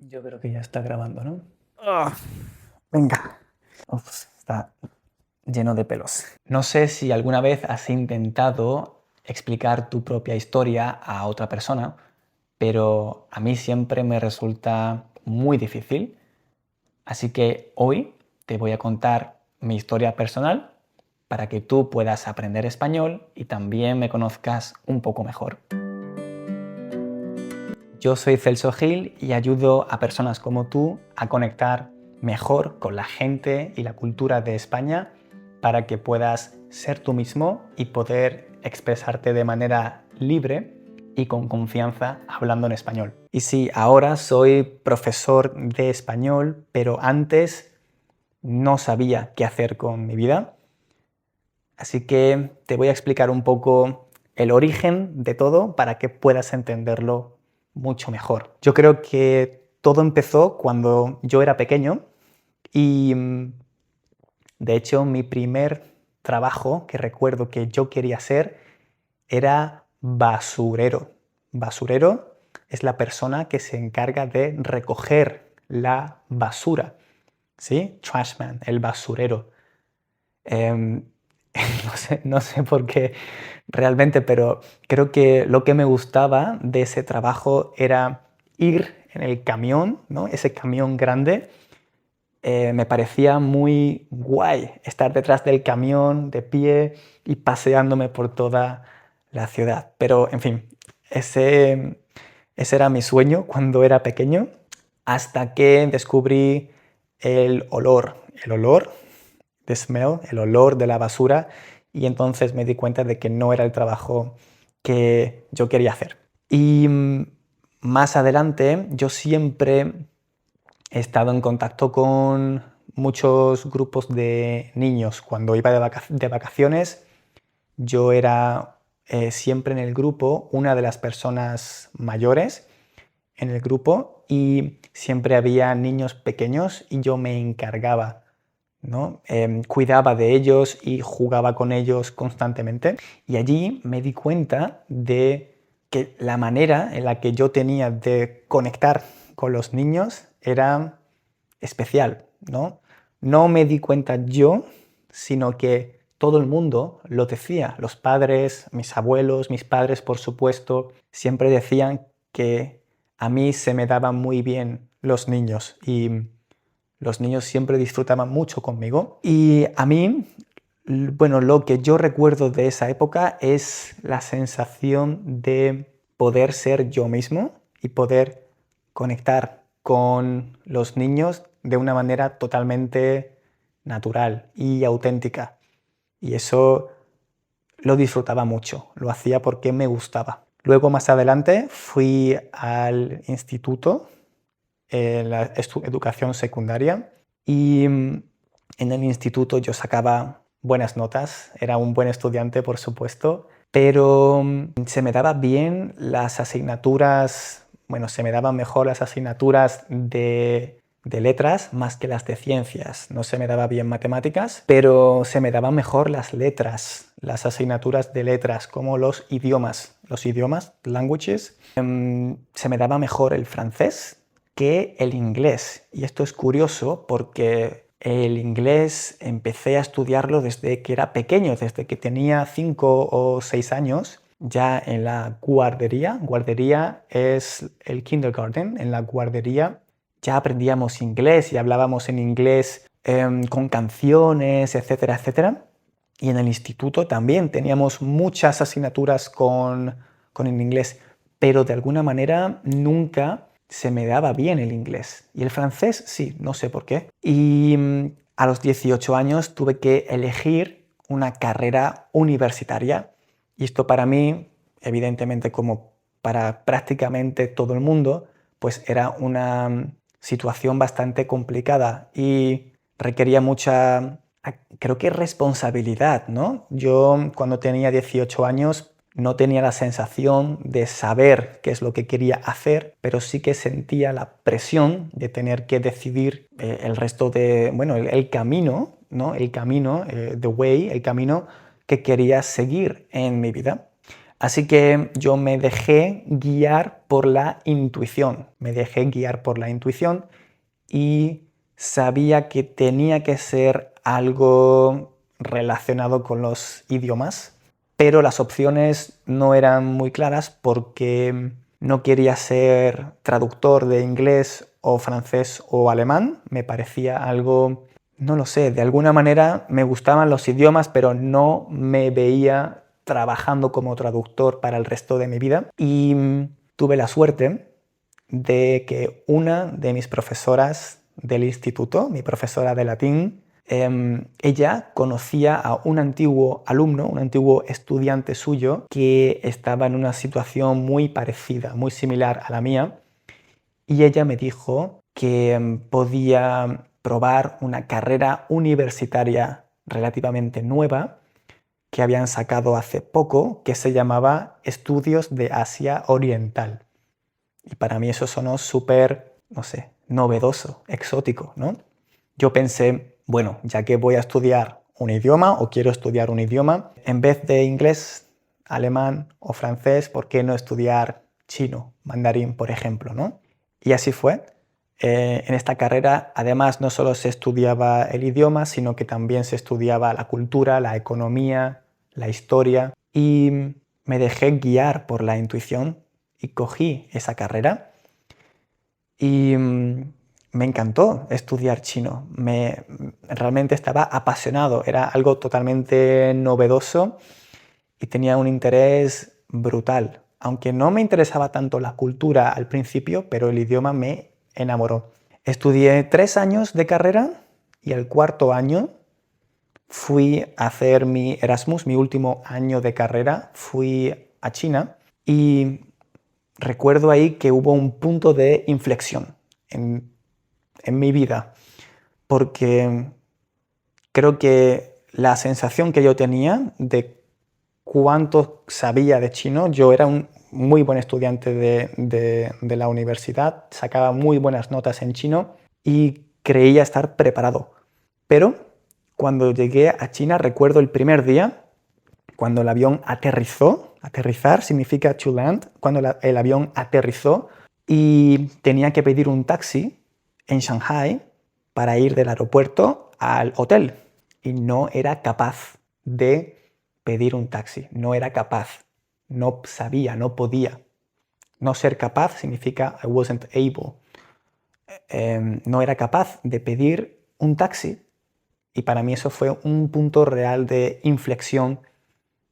Yo creo que ya está grabando, ¿no? Ah, venga. Uf, está lleno de pelos. No sé si alguna vez has intentado explicar tu propia historia a otra persona, pero a mí siempre me resulta muy difícil. Así que hoy te voy a contar mi historia personal para que tú puedas aprender español y también me conozcas un poco mejor. Yo soy Celso Gil y ayudo a personas como tú a conectar mejor con la gente y la cultura de España para que puedas ser tú mismo y poder expresarte de manera libre y con confianza hablando en español. Y sí, ahora soy profesor de español, pero antes no sabía qué hacer con mi vida. Así que te voy a explicar un poco el origen de todo para que puedas entenderlo mucho mejor. Yo creo que todo empezó cuando yo era pequeño y de hecho mi primer trabajo que recuerdo que yo quería hacer era basurero. Basurero es la persona que se encarga de recoger la basura, ¿sí? Trashman, el basurero. Em, no sé por qué realmente, pero creo que lo que me gustaba de ese trabajo era ir en el camión, ¿no? Ese camión grande. Me parecía muy guay estar detrás del camión de pie y paseándome por toda la ciudad. Pero, en fin, ese era mi sueño cuando era pequeño, hasta que descubrí el olor the smell, el olor de la basura, y entonces me di cuenta de que no era el trabajo que yo quería hacer. Y más adelante yo siempre he estado en contacto con muchos grupos de niños. Cuando iba de vacaciones, yo era siempre en el grupo una de las personas mayores en el grupo y siempre había niños pequeños y yo me encargaba, ¿no? Cuidaba de ellos y jugaba con ellos constantemente. Y allí me di cuenta de que la manera en la que yo tenía de conectar con los niños era especial, ¿no? No me di cuenta yo, sino que todo el mundo lo decía. Los padres, mis abuelos, mis padres, por supuesto, siempre decían que a mí se me daban muy bien los niños y los niños siempre disfrutaban mucho conmigo. Y a mí, bueno, lo que yo recuerdo de esa época es la sensación de poder ser yo mismo y poder conectar con los niños de una manera totalmente natural y auténtica. Y eso lo disfrutaba mucho, lo hacía porque me gustaba. Luego, más adelante, fui al instituto, la educación secundaria, y en el instituto yo sacaba buenas notas, era un buen estudiante, por supuesto, pero se me daban bien las asignaturas, bueno, se me daban mejor las asignaturas de letras más que las de ciencias. No se me daba bien matemáticas, pero se me daban mejor las letras, las asignaturas de letras, como los idiomas, languages. Se me daba mejor el francés que el inglés. Y esto es curioso porque el inglés empecé a estudiarlo desde que era pequeño, desde que tenía 5 o 6 años, ya en la guardería. Guardería es el kindergarten. En la guardería ya aprendíamos inglés y hablábamos en inglés con canciones, etcétera, etcétera. Y en el instituto también teníamos muchas asignaturas con el inglés, pero de alguna manera nunca se me daba bien el inglés. Y el francés sí, no sé por qué. Y a los 18 años tuve que elegir una carrera universitaria. Y esto para mí, evidentemente como para prácticamente todo el mundo, pues era una situación bastante complicada y requería mucha, creo que responsabilidad, ¿no? Yo cuando tenía 18 años no tenía la sensación de saber qué es lo que quería hacer, pero sí que sentía la presión de tener que decidir el resto de, bueno, el camino, ¿no? El camino, the way, el camino que quería seguir en mi vida. Así que yo me dejé guiar por la intuición, y sabía que tenía que ser algo relacionado con los idiomas, pero las opciones no eran muy claras porque no quería ser traductor de inglés o francés o alemán. Me parecía algo, no lo sé, de alguna manera me gustaban los idiomas, pero no me veía trabajando como traductor para el resto de mi vida. Y tuve la suerte de que una de mis profesoras del instituto, mi profesora de latín, ella conocía a un antiguo alumno, un antiguo estudiante suyo, que estaba en una situación muy parecida, muy similar a la mía, y ella me dijo que podía probar una carrera universitaria relativamente nueva que habían sacado hace poco, que se llamaba Estudios de Asia Oriental. Y para mí eso sonó súper, no sé, novedoso, exótico, ¿no? Yo pensé, bueno, ya que voy a estudiar un idioma o quiero estudiar un idioma, en vez de inglés, alemán o francés, ¿por qué no estudiar chino, mandarín, por ejemplo, ¿no? Y así fue. En esta carrera, además, no solo se estudiaba el idioma, sino que también se estudiaba la cultura, la economía, la historia. Y me dejé guiar por la intuición y cogí esa carrera. Y me encantó estudiar chino. Realmente estaba apasionado. Era algo totalmente novedoso y tenía un interés brutal. Aunque no me interesaba tanto la cultura al principio, pero el idioma me enamoró. Estudié 3 años de carrera y el cuarto año fui a hacer mi Erasmus, mi último año de carrera. Fui a China y recuerdo ahí que hubo un punto de inflexión en mi vida, porque creo que la sensación que yo tenía de cuánto sabía de chino, yo era un muy buen estudiante de la universidad, sacaba muy buenas notas en chino y creía estar preparado. Pero cuando llegué a China, recuerdo el primer día, cuando el avión aterrizó. Aterrizar significa to land. Cuando el avión aterrizó y tenía que pedir un taxi en Shanghai para ir del aeropuerto al hotel. Y no era capaz de pedir un taxi. No era capaz. No sabía, no podía. No ser capaz significa I wasn't able. No era capaz de pedir un taxi. Y para mí eso fue un punto real de inflexión,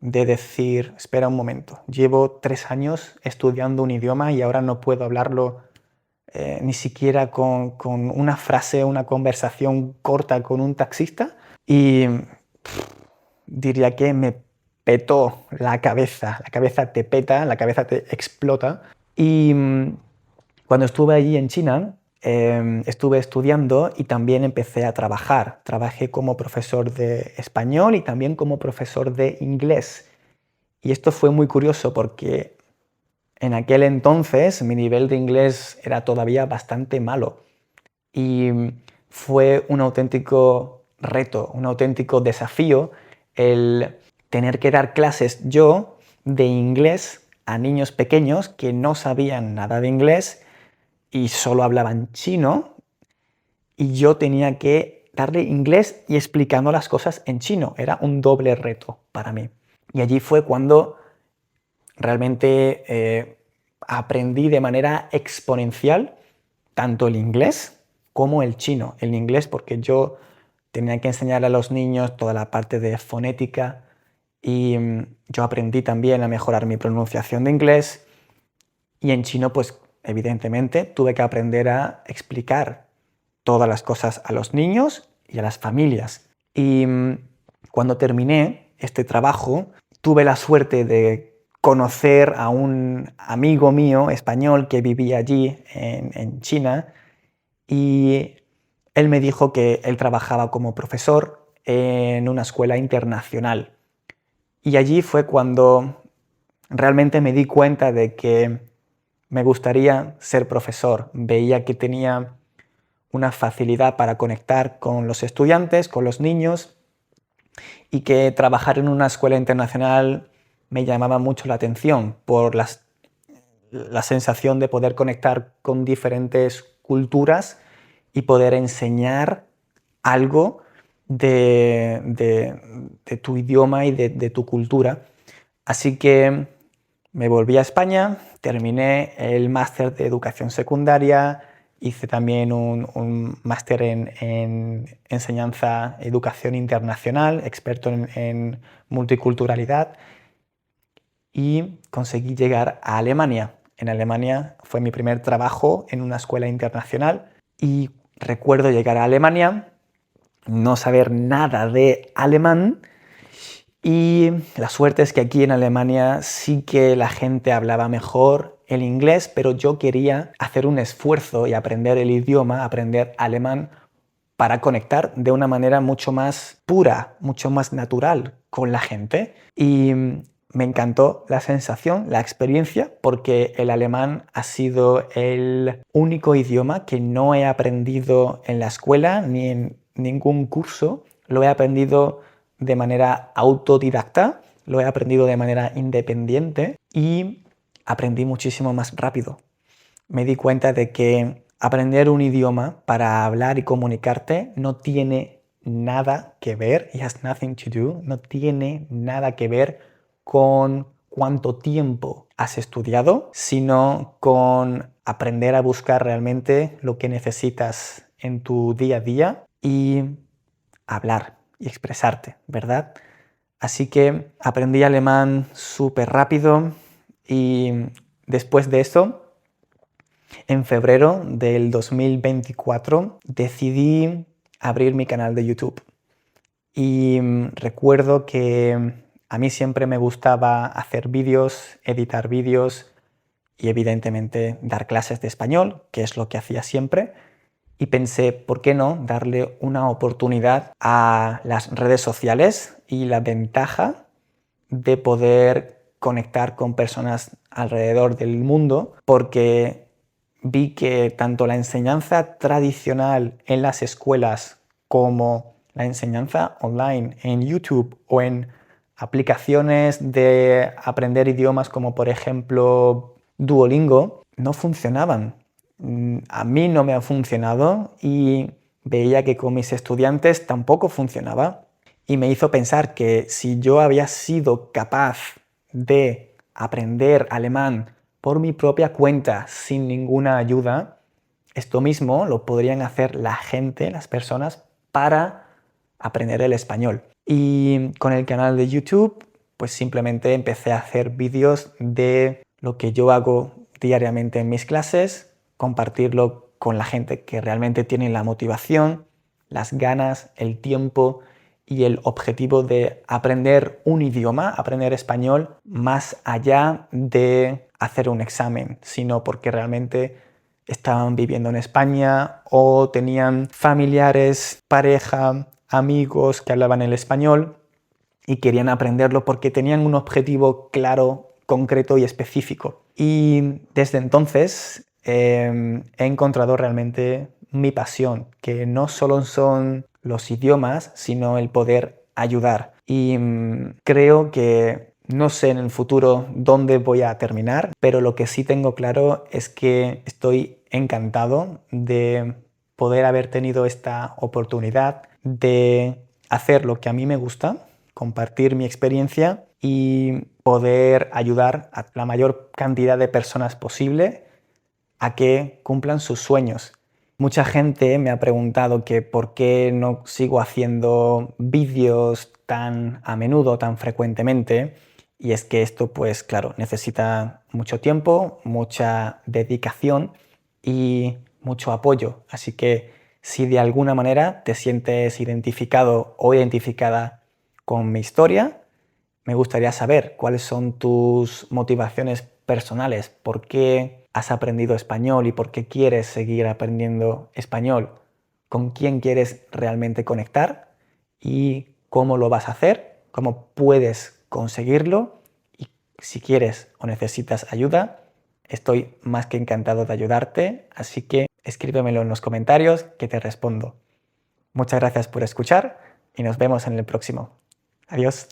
de decir, espera un momento, llevo 3 años estudiando un idioma y ahora no puedo hablarlo ni siquiera con una frase, una conversación corta con un taxista. Y diría que me petó la cabeza te peta, la cabeza te explota. Y cuando estuve allí en China, estuve estudiando y también empecé a trabajar. Trabajé como profesor de español y también como profesor de inglés. Y esto fue muy curioso porque en aquel entonces mi nivel de inglés era todavía bastante malo. Y fue un auténtico reto, un auténtico desafío el tener que dar clases yo de inglés a niños pequeños que no sabían nada de inglés y solo hablaban chino, y yo tenía que darle inglés y explicando las cosas en chino. Era un doble reto para mí. Y allí fue cuando realmente aprendí de manera exponencial tanto el inglés como el chino. El inglés porque yo tenía que enseñar a los niños toda la parte de fonética y yo aprendí también a mejorar mi pronunciación de inglés, y en chino pues evidentemente tuve que aprender a explicar todas las cosas a los niños y a las familias. Y cuando terminé este trabajo tuve la suerte de conocer a un amigo mío español que vivía allí en China, y él me dijo que él trabajaba como profesor en una escuela internacional. Y allí fue cuando realmente me di cuenta de que me gustaría ser profesor. Veía que tenía una facilidad para conectar con los estudiantes, con los niños, y que trabajar en una escuela internacional me llamaba mucho la atención por la sensación de poder conectar con diferentes culturas y poder enseñar algo de tu idioma y de tu cultura. Así que me volví a España, terminé el máster de educación secundaria, hice también un máster en enseñanza, educación internacional, experto en multiculturalidad, y conseguí llegar a Alemania. En Alemania fue mi primer trabajo en una escuela internacional y recuerdo llegar a Alemania, no saber nada de alemán, y la suerte es que aquí en Alemania sí que la gente hablaba mejor el inglés, pero yo quería hacer un esfuerzo y aprender el idioma, aprender alemán, para conectar de una manera mucho más pura, mucho más natural con la gente. Y me encantó la sensación, la experiencia, porque el alemán ha sido el único idioma que no he aprendido en la escuela ni en ningún curso. Lo he aprendido de manera autodidacta, lo he aprendido de manera independiente y aprendí muchísimo más rápido. Me di cuenta de que aprender un idioma para hablar y comunicarte no tiene nada que ver, it has nothing to do, no tiene nada que ver con cuánto tiempo has estudiado, sino con aprender a buscar realmente lo que necesitas en tu día a día y hablar y expresarte, ¿verdad? Así que aprendí alemán súper rápido y después de eso, en febrero del 2024, decidí abrir mi canal de YouTube. Y recuerdo que a mí siempre me gustaba hacer vídeos, editar vídeos y evidentemente dar clases de español, que es lo que hacía siempre. Y pensé, ¿por qué no darle una oportunidad a las redes sociales y la ventaja de poder conectar con personas alrededor del mundo? Porque vi que tanto la enseñanza tradicional en las escuelas como la enseñanza online en YouTube o en aplicaciones de aprender idiomas como por ejemplo Duolingo no funcionaban. A mí no me ha funcionado y veía que con mis estudiantes tampoco funcionaba. Y me hizo pensar que si yo había sido capaz de aprender alemán por mi propia cuenta sin ninguna ayuda, esto mismo lo podrían hacer la gente, las personas, para aprender el español. Y con el canal de YouTube, pues simplemente empecé a hacer vídeos de lo que yo hago diariamente en mis clases, compartirlo con la gente que realmente tiene la motivación, las ganas, el tiempo y el objetivo de aprender un idioma, aprender español, más allá de hacer un examen, sino porque realmente estaban viviendo en España o tenían familiares, pareja, amigos que hablaban el español y querían aprenderlo porque tenían un objetivo claro, concreto y específico. Y desde entonces he encontrado realmente mi pasión, que no solo son los idiomas, sino el poder ayudar. Y creo que no sé en el futuro dónde voy a terminar, pero lo que sí tengo claro es que estoy encantado de poder haber tenido esta oportunidad de hacer lo que a mí me gusta, compartir mi experiencia y poder ayudar a la mayor cantidad de personas posible a que cumplan sus sueños. Mucha gente me ha preguntado que por qué no sigo haciendo vídeos tan a menudo, tan frecuentemente, y es que esto, pues claro, necesita mucho tiempo, mucha dedicación y mucho apoyo. Así que si de alguna manera te sientes identificado o identificada con mi historia, me gustaría saber cuáles son tus motivaciones personales, por qué has aprendido español y por qué quieres seguir aprendiendo español, con quién quieres realmente conectar y cómo lo vas a hacer, cómo puedes conseguirlo, y si quieres o necesitas ayuda, estoy más que encantado de ayudarte, así que escríbemelo en los comentarios que te respondo. Muchas gracias por escuchar y nos vemos en el próximo. Adiós.